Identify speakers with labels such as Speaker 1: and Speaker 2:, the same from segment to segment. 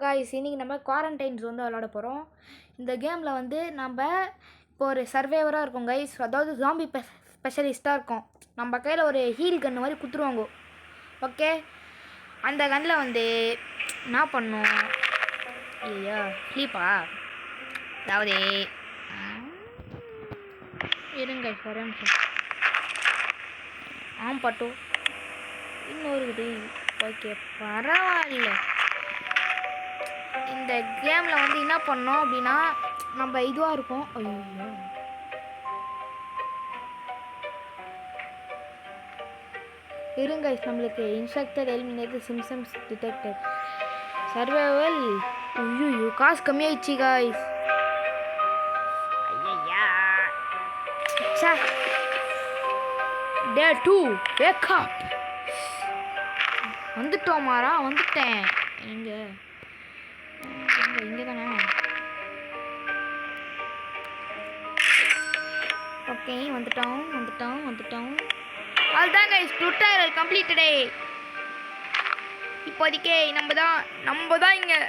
Speaker 1: Guys இன்னைக்கு நம்ம quarantine zone தான் விளையாட போறோம். இந்த கேம்ல வந்து நம்ம இப்போ ஒரு சர்வைவரா இருக்கோம் गाइस. அதாவது ஜாம்பி ஸ்பெஷலிஸ்டா இருக்கோம். நம்ம கையில ஒரு ஹீல் கன் மாதிரி குத்துருவாங்க. ஓகே, அந்த கன்ல வந்து என்ன பண்ணும்? ஐயா ஸ்லீப்பா, அதாவது இருங்க ஒரே நிமிஷம். பட்டு இன்னொரு இது. ஓகே பரவாயில்ல. இந்த கேமில் வந்து என்ன பண்ணோம் அப்படின்னா நம்ம இதுவாக இருக்கும். ஐயோ இருங்க, நம்மளுக்கு இன்ஸ்ட்ரக்டர் எலிமினேட்டட் சிம்சம்ஸ் டிடெக்டட் சர்வைவல். ஐயோ காசு கம்மியாயிடுச்சு காய்ஸ். ஐயா டே 2 வேக் அப். வந்துட்டோம் மாறா, வந்துட்டேன். இங்கே தானே. ஓகே வந்துட்டோம். அதுதான் கைஸ், டுட்டோரியல் கம்ப்ளீட்டடே. இப்போதைக்கு நம்ம தான் இங்கே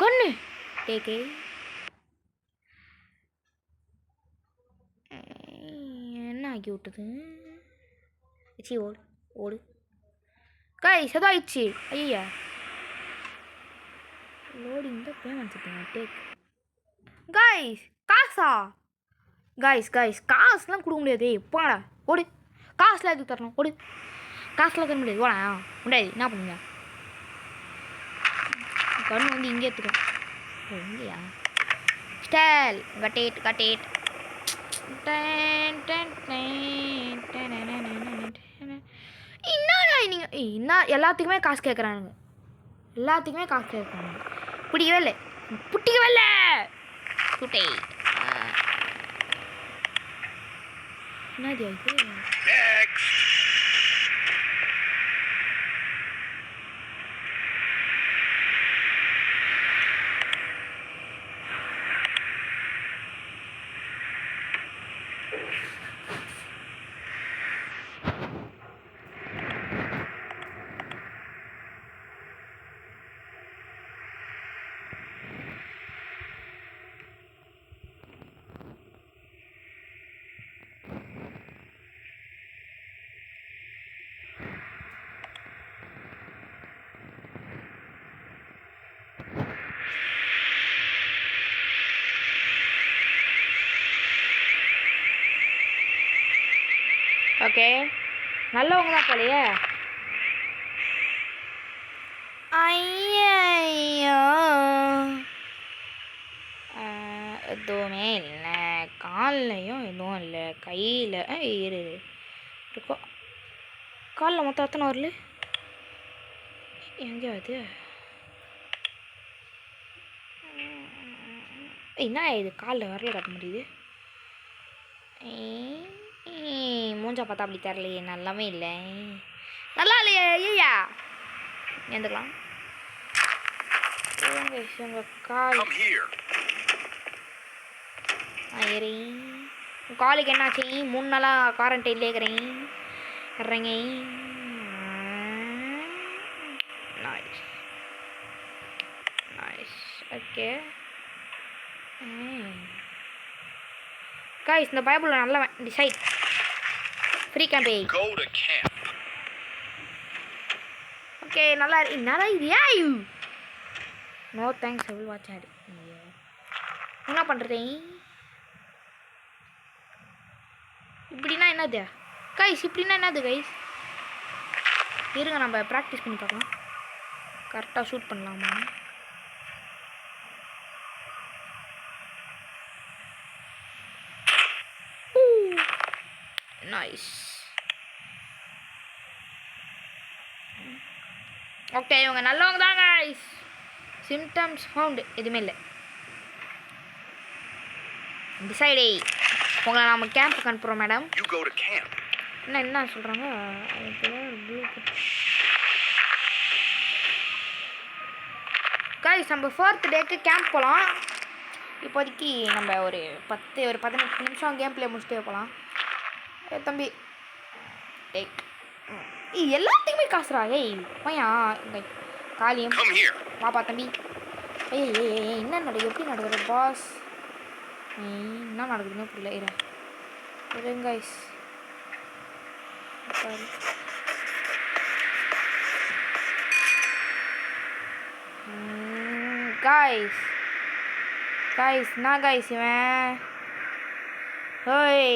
Speaker 1: கண்ணு டேக்கே. என்ன ஆக்கி விட்டது? சி ஓடு கைஸ், அதாயிடுச்சு. ஐயா லோடிங் தான் பேமெண்ட் டேக். கைஸ் காசா? கைஸ் காசுலாம் கொடுக்க முடியாது. போங்கடா ஓடு. காசுலாம் எதுக்கு தரணும்? ஓடு. காசுலாம் தர முடியாது. ஓடா முடியாது. என்ன பண்ணுங்க? கண்ணு வந்து இங்கே எடுத்துக்கோ. இங்கேயா ஸ்டைல் கட்டேட் என்ன எல்லாத்துக்குமே காசு கேட்குறானுங்க. பிடிக்கவே இல்லை சுட்டே. என்னது இது? ஓகே, நல்லவங்க தான் போலையே. ஐயோ எதுவுமே இல்லை. கால்லையும் எதுவும் இல்லை. கையில் இருக்கோ. காலில் மொத்தம் எத்தனை வரல? எங்கேயாவது என்ன இது? காலில் வரல காட்ட முடியுது. மூஞ்சா பார்த்தா அப்படி தரலையே. நல்லாவே இல்லை. நல்லா இல்லையே. ஐயா எழுந்துக்கலாம். உங்கள் கால் காலுக்கு என்னாச்சு? 3 நாளாக குவாரண்டைன்ல இருக்கிறேன். நைஸ் ஓகே गाइस, இந்த பைபிள் நல்லா டிசைட் ஃப்ரீ கேம்பெயின். ஓகே நல்லா என்னடா இது? ஐயோ no thanks I will watch ad. என்ன பண்ணுறது இப்படின்னா? என்னது கைஸ்? இப்படின்னா என்னது கைஸ்? இருங்க நம்ம ப்ராக்டிஸ் பண்ணி பார்க்கலாம். கரெக்டாக ஷூட் பண்ணலாமா? நைஸ். ஓகே, இவங்க நல்லவங்க தான் கைஸ். சிம்டம்ஸ் ஃபவுண்ட் எதுவுமே இல்லை. டிசைடே உங்களை நாம கேம்புக்கு அனுப்புகிறோம் மேடம். என்ன சொல்கிறாங்க? கைஸ், நம்ம 4th டேக்கு கேம்ப் போகலாம். இப்போதைக்கு நம்ம ஒரு 18 நிமிஷம் கேம் பிளே முடிச்சுட்டே போகலாம். தம்பி டேக் எல்லாத்துக்குமே காசுரா. ஏய் பையா காலியம் வாப்பா தம்பி. ஏய் ஏய் ஏய் என்ன நடக்குது, எப்படி நடக்குது பாஸ்? என்ன நடக்குதுன்னு புரியல. இருங்க கைஸ். கைஸ் கைஸ் என்ன கைஸ் இவன்? ஹோய்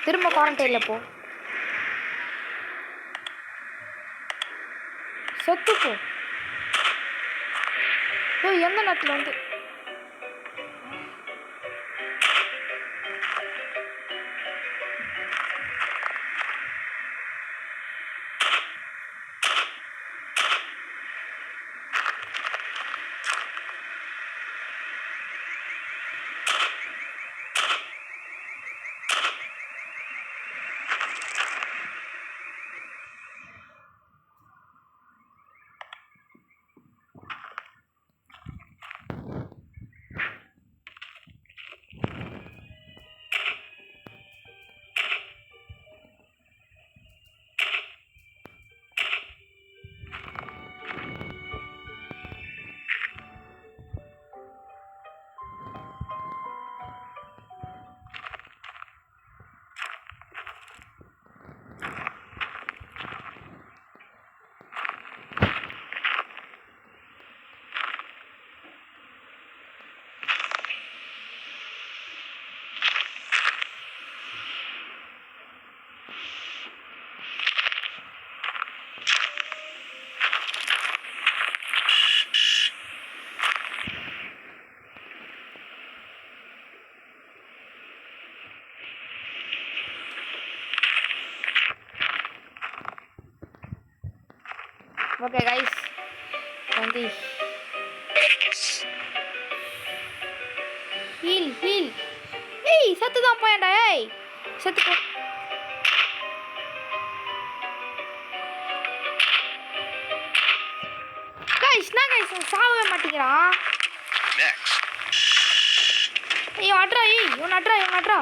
Speaker 1: திரும்ப குவாரண்டைனில் போ, செத்து போ. எந்த நேரத்தில் வந்து ஓகே கைஸ் வந்து ஹீல் ஹீல். ஏய் செத்து தான் போயேன்டா. ஏய் செத்து போ. கைஸ் நான் கைஸ் சாவவே மாட்டேங்கிறான். ஐயோ அட்ரா. ஏய் இவன் அட்ரா இவன் அட்ரா.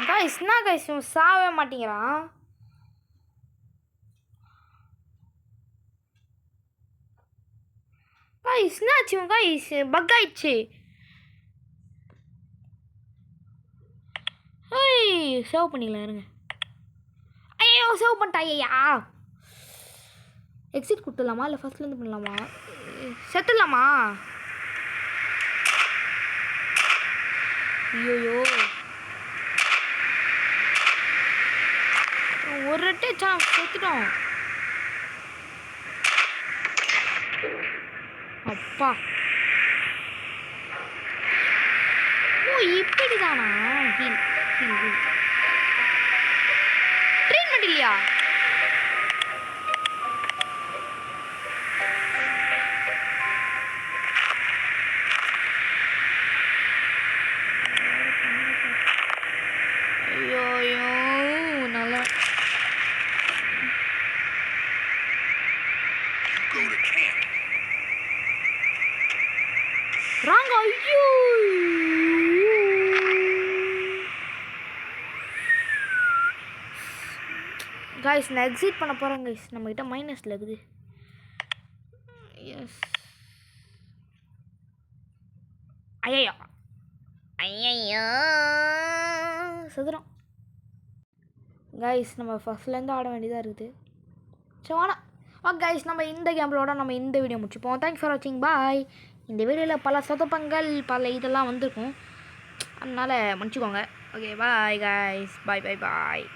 Speaker 1: கைஸ் என்ன கைஸ் இவன் சாவே மாட்டேங்கிறான். கைஸ் என்னாச்சு இவன்? கைஸ் பக் ஆயிடுச்சு. ஐய் சேவ் பண்ணிக்கலாம் இருங்க. ஐயோ சேவ் பண்ணிட்டா. ஐயா எக்ஸிட் கொடுத்துடலாமா இல்லை ஃபர்ஸ்ட்லேருந்து பண்ணலாமா? செத்துடலாமா? ஐயோயோ ஒரு ரெட்டே செத்துட்டோம். அப்பா ஓ இப்படிதானா? Heal heal heal. ட்ரீட்மெண்ட் இல்லையா? ஐயோ நல்லா ராங்க. ஐயோ கைஸ் நான் எக்ஸிட் பண்ண போகிறேன் கைஸ். நம்மக்கிட்ட மைனஸில் இருக்குது. எஸ் ஐயோ ஐயோ சதுரம். கைஸ் நம்ம ஃபஸ்ட்லேருந்து ஆட வேண்டியதாக இருக்குது. சரி வேணாம். ஓகே கைஸ் நம்ம இந்த கேம்களோட நம்ம இந்த வீடியோ முடிச்சுப்போம். தேங்க்ஸ் ஃபார் வாட்சிங். பாய். இந்த வீடியோவில் பல சொதப்பங்கள் பல இதெல்லாம் வந்திருக்கும், அதனால் மன்னிச்சிக்கோங்க. Okay bye guys. பாய் பாய் பாய்.